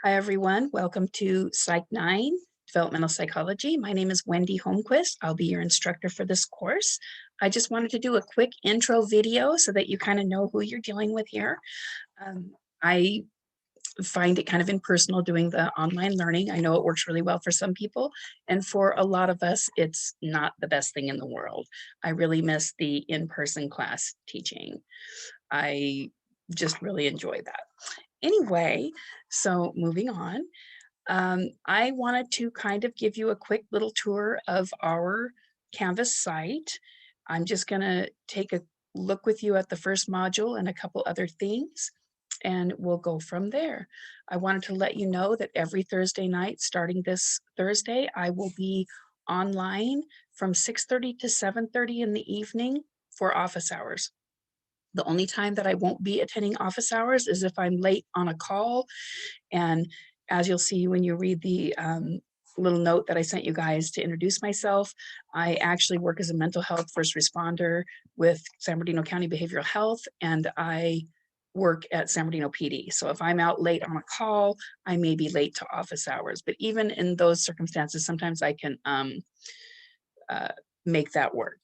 Hi, everyone. Welcome to Psych 9, Developmental Psychology. My name is Wendy Holmquist. I'll be your instructor for this course. I just wanted to do a quick intro video so that you kind of know who you're dealing with here. I find it kind of impersonal doing the online learning. I know it works really well for some people, and for a lot of us, it's not the best thing in the world. I really miss the in-person class teaching. I just really enjoy that. Anyway, so moving on, I wanted to kind of give you a quick little tour of our Canvas site. I'm just going to take a look with you at the first module and a couple other things, and we'll go from there. I wanted to let you know that every Thursday night, starting this Thursday, I will be online from 6:30 to 7:30 in the evening for office hours. The only time that I won't be attending office hours is if I'm late on a call. And as you'll see when you read the little note that I sent you guys to introduce myself, I actually work as a mental health first responder with San Bernardino County Behavioral Health, and I work at San Bernardino PD. So if I'm out late on a call, I may be late to office hours. But even in those circumstances, sometimes I can uh, make that work.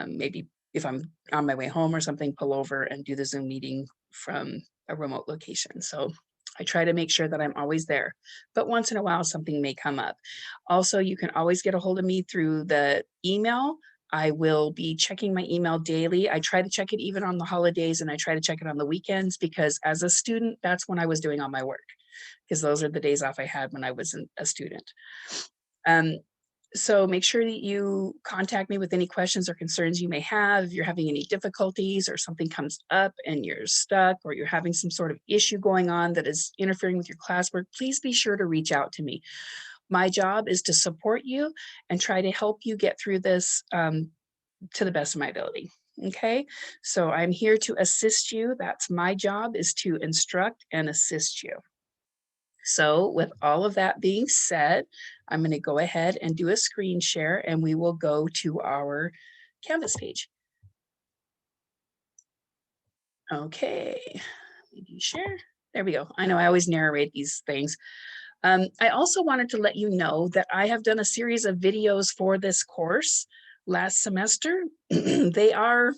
Maybe if I'm on my way home or something, pull over and do the Zoom meeting from a remote location. So I try to make sure that I'm always there, but once in a while something may come up. Also, you can always get a hold of me through the email. I will be checking my email daily. I try to check it even on the holidays, and I try to check it on the weekends because as a student, that's when I was doing all my work, because those are the days off I had when I was a student. Um, so make sure that you contact me with any questions or concerns you may have. If you're having any difficulties or something comes up and you're stuck or you're having some sort of issue going on that is interfering with your classwork, please be sure to reach out to me. My job is to support you and try to help you get through this to the best of my ability. Okay, so I'm here to assist you. That's my job, is to instruct and assist you. So with all of that being said, I'm going to go ahead and do a screen share, and we will go to our Canvas page. Okay, maybe share. There we go. I know I always narrate these things. I also wanted to let you know that I have done a series of videos for this course last semester. They are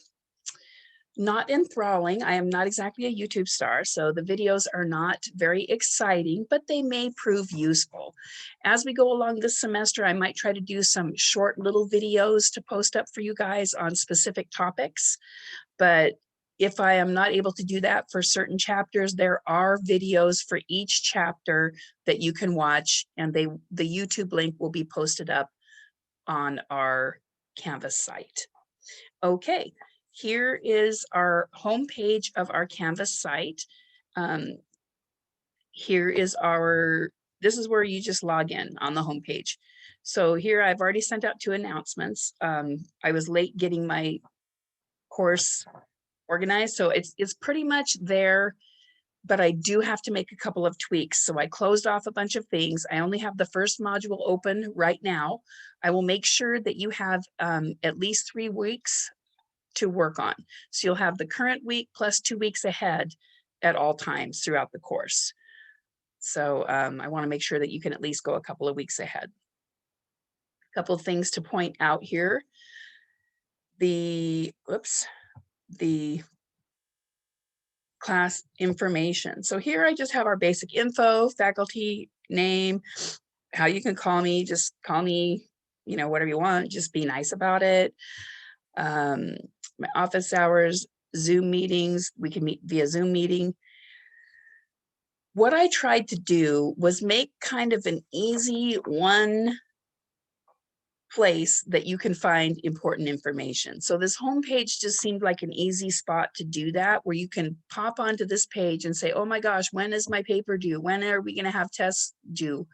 not enthralling. I am not exactly a YouTube star, so the videos are not very exciting, but they may prove useful. As we go along this semester, I might try to do some short little videos to post up for you guys on specific topics. But if I am not able to do that for certain chapters, there are videos for each chapter that you can watch, and the YouTube link will be posted up on our Canvas site. Okay, here is our homepage of our Canvas site. Here is this is where you just log in on the homepage. So here I've already sent out 2 announcements. I was late getting my course organized, so it's pretty much there, but I do have to make a couple of tweaks. So I closed off a bunch of things. I only have the first module open right now. I will make sure that you have at least 3 weeks to work on. So you'll have the current week plus 2 weeks ahead at all times throughout the course. So I want to make sure that you can at least go a couple of weeks ahead. A couple of things to point out here. The class information. So here I just have our basic info, faculty name, how you can call me. Just call me, whatever you want. Just be nice about it. My office hours, Zoom meetings, we can meet via Zoom meeting. What I tried to do was make kind of an easy one place that you can find important information. So this homepage just seemed like an easy spot to do that, where you can pop onto this page and say, oh my gosh, when is my paper due? When are we going to have tests due?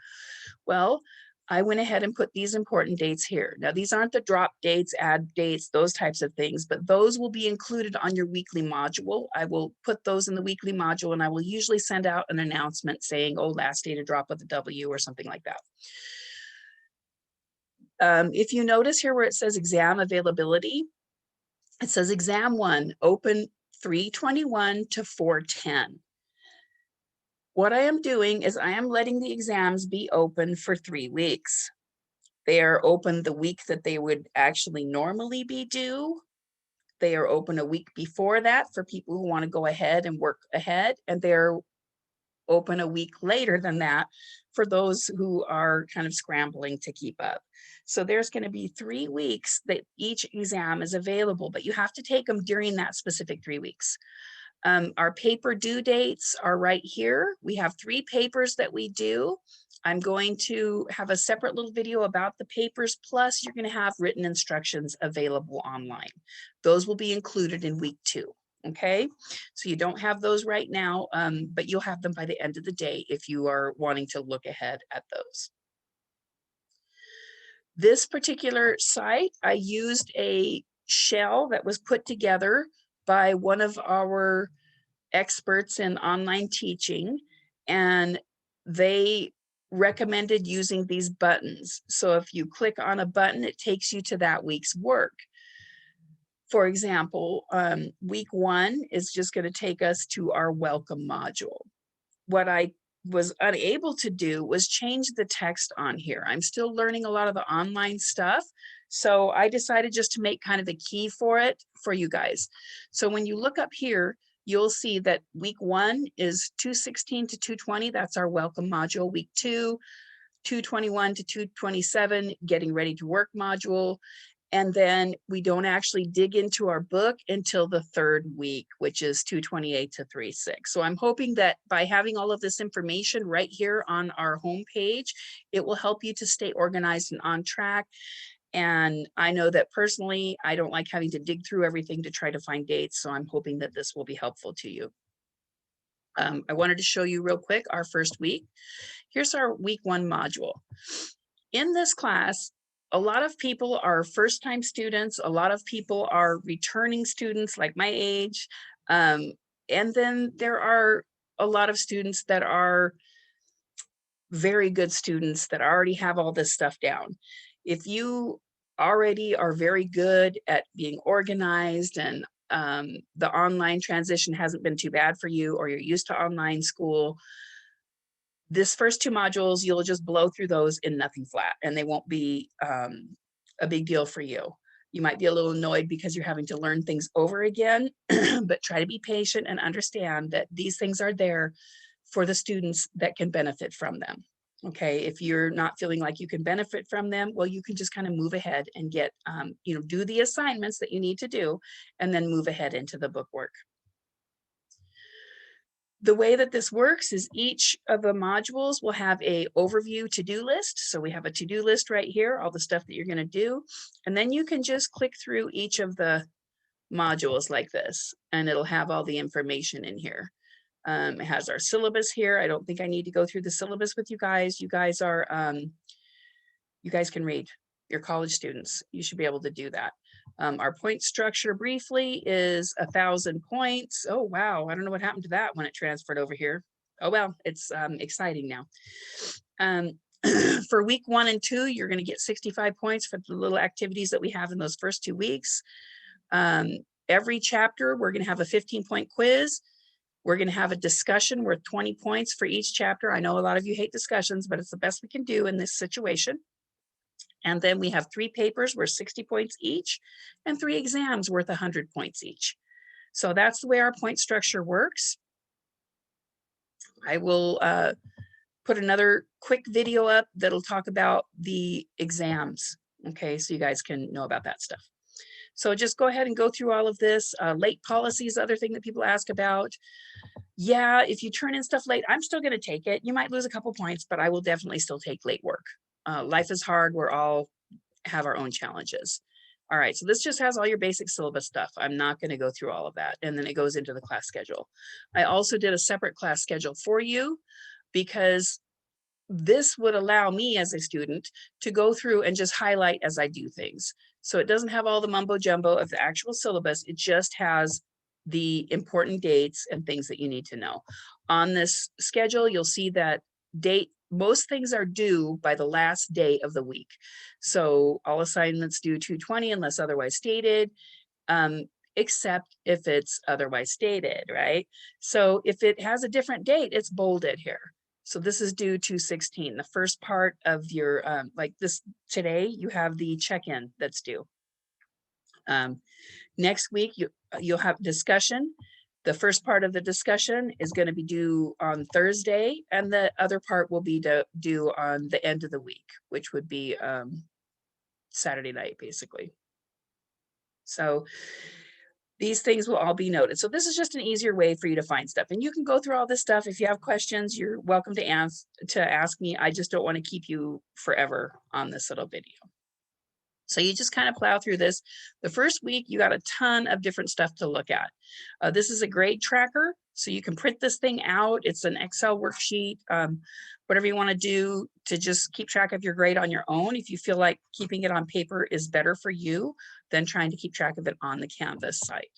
Well, I went ahead and put these important dates here. Now, these aren't the drop dates, add dates, those types of things, but those will be included on your weekly module. I will put those in the weekly module, and I will usually send out an announcement saying, oh, last day to drop with a W or something like that. If you notice here where it says exam availability, it says exam 1, open 3/21 to 4/10. What I am doing is I am letting the exams be open for 3 weeks. They are open the week that they would actually normally be due. They are open a week before that for people who want to go ahead and work ahead, and they're open a week later than that for those who are kind of scrambling to keep up. So there's going to be 3 weeks that each exam is available, but you have to take them during that specific 3 weeks. Our paper due dates are right here. We have 3 papers that we do. I'm going to have a separate little video about the papers, plus you're going to have written instructions available online. Those will be included in week 2. Okay, so you don't have those right now, but you'll have them by the end of the day if you are wanting to look ahead at those. This particular site, I used a shell that was put together by one of our experts in online teaching, and they recommended using these buttons. So if you click on a button, it takes you to that week's work. For example, week 1 is just going to take us to our welcome module. What I was unable to do was change the text on here. I'm still learning a lot of the online stuff. So I decided just to make kind of a key for it for you guys. So when you look up here, you'll see that week 1 is 216 to 220. That's our welcome module. Week 2, 221 to 227, getting ready to work module. And then we don't actually dig into our book until the 3rd week, which is 228 to 36. So I'm hoping that by having all of this information right here on our homepage, it will help you to stay organized and on track. And I know that personally, I don't like having to dig through everything to try to find dates. So I'm hoping that this will be helpful to you. I wanted to show you real quick our first week. Here's our week 1 module. In this class, a lot of people are first-time students. A lot of people are returning students like my age. And then there are a lot of students that are very good students that already have all this stuff down. If you already are very good at being organized and the online transition hasn't been too bad for you, or you're used to online school, this first 2 modules, you'll just blow through those in nothing flat, and they won't be a big deal for you. You might be a little annoyed because you're having to learn things over again, but try to be patient and understand that these things are there for the students that can benefit from them. Okay, if you're not feeling like you can benefit from them, well, you can just kind of move ahead and get, do the assignments that you need to do, and then move ahead into the book work. The way that this works is each of the modules will have a overview to-do list. So we have a to-do list right here, all the stuff that you're going to do. And then you can just click through each of the modules like this, and it'll have all the information in here. It has our syllabus here. I don't think I need to go through the syllabus with you guys. You guys are, you guys can read. You're college students. You should be able to do that. Our point structure briefly is 1,000 points. Oh, wow. I don't know what happened to that when it transferred over here. Oh, well, it's exciting now. For week 1 and 2, you're going to get 65 points for the little activities that we have in those first 2 weeks. Every chapter, we're going to have a 15-point quiz. We're going to have a discussion worth 20 points for each chapter. I know a lot of you hate discussions, but it's the best we can do in this situation. And then we have 3 papers worth 60 points each, and 3 exams worth 100 points each. So that's the way our point structure works. I will put another quick video up that'll talk about the exams. Okay, so you guys can know about that stuff. So just go ahead and go through all of this. Late policy is the other thing that people ask about. Yeah, if you turn in stuff late, I'm still going to take it. You might lose a couple points, but I will definitely still take late work. Life is hard. We're all have our own challenges. All right, so this just has all your basic syllabus stuff. I'm not going to go through all of that. And then it goes into the class schedule. I also did a separate class schedule for you because this would allow me as a student to go through and just highlight as I do things. So it doesn't have all the mumbo jumbo of the actual syllabus. It just has the important dates and things that you need to know. On this schedule, you'll see that most things are due by the last day of the week. So all assignments due 220 unless otherwise stated. except if it's otherwise stated, right? So if it has a different date, it's bolded here. So this is due to 16. The first part of your, like this today, you have the check-in that's due. Next week, you'll have discussion. The first part of the discussion is going to be due on Thursday, and the other part will be due on the end of the week, which would be Saturday night, basically. So these things will all be noted. So this is just an easier way for you to find stuff. And you can go through all this stuff. If you have questions, you're welcome to ask me. I just don't want to keep you forever on this little video. So you just kind of plow through this. The first week, you got a ton of different stuff to look at. This is a grade tracker, so you can print this thing out. It's an Excel worksheet, whatever you want to do to just keep track of your grade on your own. If you feel like keeping it on paper is better for you than trying to keep track of it on the Canvas site.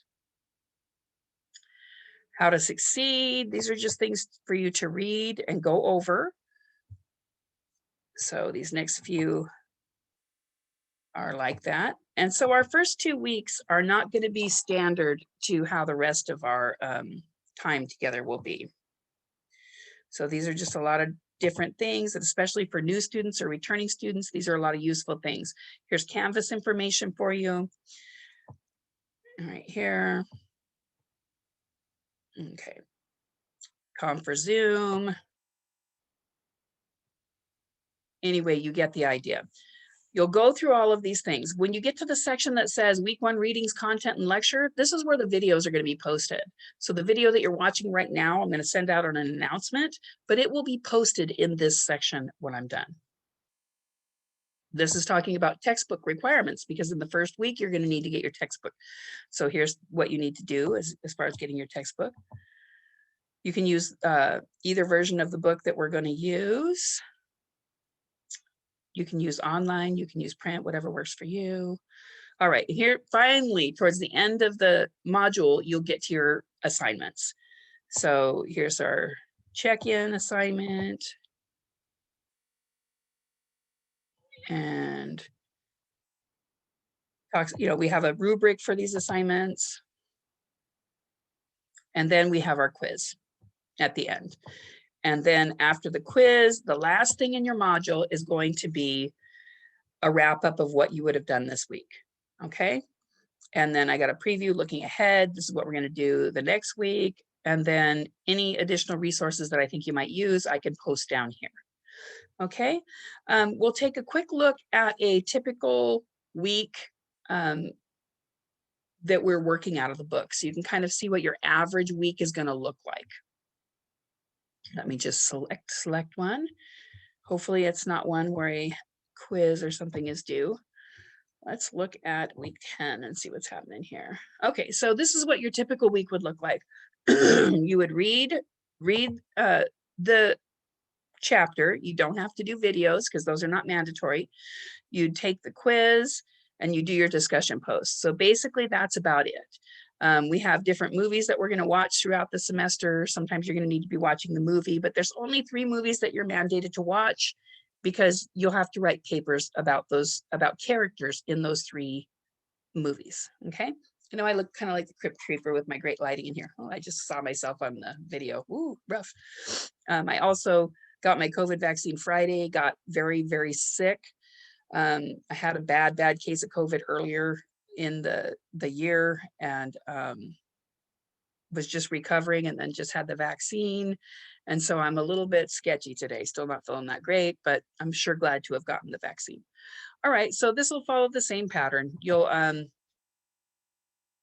How to succeed. These are just things for you to read and go over. So these next few are like that. And so our first 2 weeks are not going to be standard to how the rest of our time together will be. So these are just a lot of different things, and especially for new students or returning students, these are a lot of useful things. Here's Canvas information for you. Right here. Okay. Com for Zoom. Anyway, you get the idea. You'll go through all of these things. When you get to the section that says week 1 readings, content, and lecture, this is where the videos are going to be posted. So the video that you're watching right now, I'm going to send out on an announcement, but it will be posted in this section when I'm done. This is talking about textbook requirements, because in the first week, you're going to need to get your textbook. So here's what you need to do as far as getting your textbook. You can use either version of the book that we're going to use. You can use online, you can use print, whatever works for you. All right, here finally, towards the end of the module, you'll get to your assignments. So here's our check-in assignment. And we have a rubric for these assignments. And then we have our quiz at the end. And then after the quiz, the last thing in your module is going to be a wrap up of what you would have done this week. Okay. And then I got a preview looking ahead. This is what we're going to do the next week. And then any additional resources that I think you might use, I can post down here. Okay. We'll take a quick look at a typical week that we're working out of the book. So you can kind of see what your average week is going to look like. Let me just select one. Hopefully it's not one where a quiz or something is due. Let's look at week 10 and see what's happening here. Okay, so this is what your typical week would look like. You would read the chapter. You don't have to do videos because those are not mandatory. You'd take the quiz and you do your discussion posts. So basically that's about it. We have different movies that we're going to watch throughout the semester. Sometimes you're going to need to be watching the movie, but there's only 3 movies that you're mandated to watch, because you'll have to write papers about characters in those 3 movies. Okay. I know I look kind of like the Crypt Creeper with my great lighting in here. Oh, I just saw myself on the video. Ooh, rough. I also got my COVID vaccine Friday, got very, very sick. I had a bad case of COVID earlier in the year, and was just recovering, and then just had the vaccine. And so I'm a little bit sketchy today, still not feeling that great, but I'm sure glad to have gotten the vaccine. All right, so this will follow the same pattern. You'll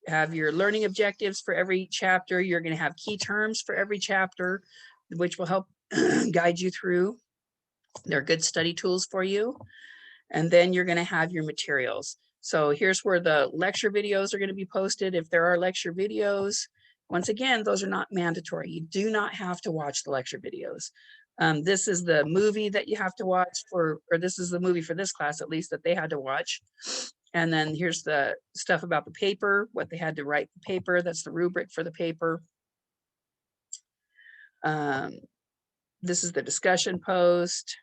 have your learning objectives for every chapter. You're going to have key terms for every chapter, which will help guide you through. They're good study tools for you. And then you're going to have your materials. So here's where the lecture videos are going to be posted. If there are lecture videos, once again, those are not mandatory. You do not have to watch the lecture videos. This is the movie that you have to watch or this is the movie for this class, at least, that they had to watch. And then here's the stuff about the paper, what they had to write the paper. That's the rubric for the paper. This is the discussion post.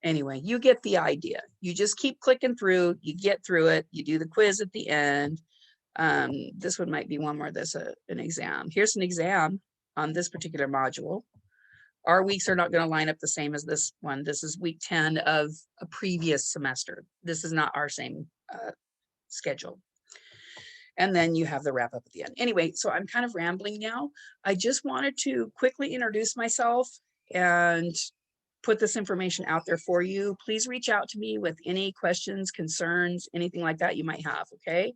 Anyway, you get the idea. You just keep clicking through, you get through it, you do the quiz at the end. This one might be one where there's an exam. Here's an exam on this particular module. Our weeks are not going to line up the same as this one. This is week 10 of a previous semester. This is not our same schedule. And then you have the wrap up at the end. Anyway, so I'm kind of rambling now. I just wanted to quickly introduce myself and put this information out there for you. Please reach out to me with any questions, concerns, anything like that you might have, okay?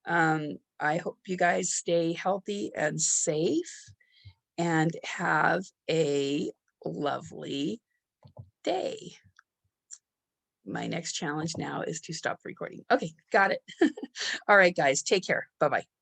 I hope you guys stay healthy and safe and have a lovely day. My next challenge now is to stop recording. Okay, got it. All right, guys, take care. Bye-bye.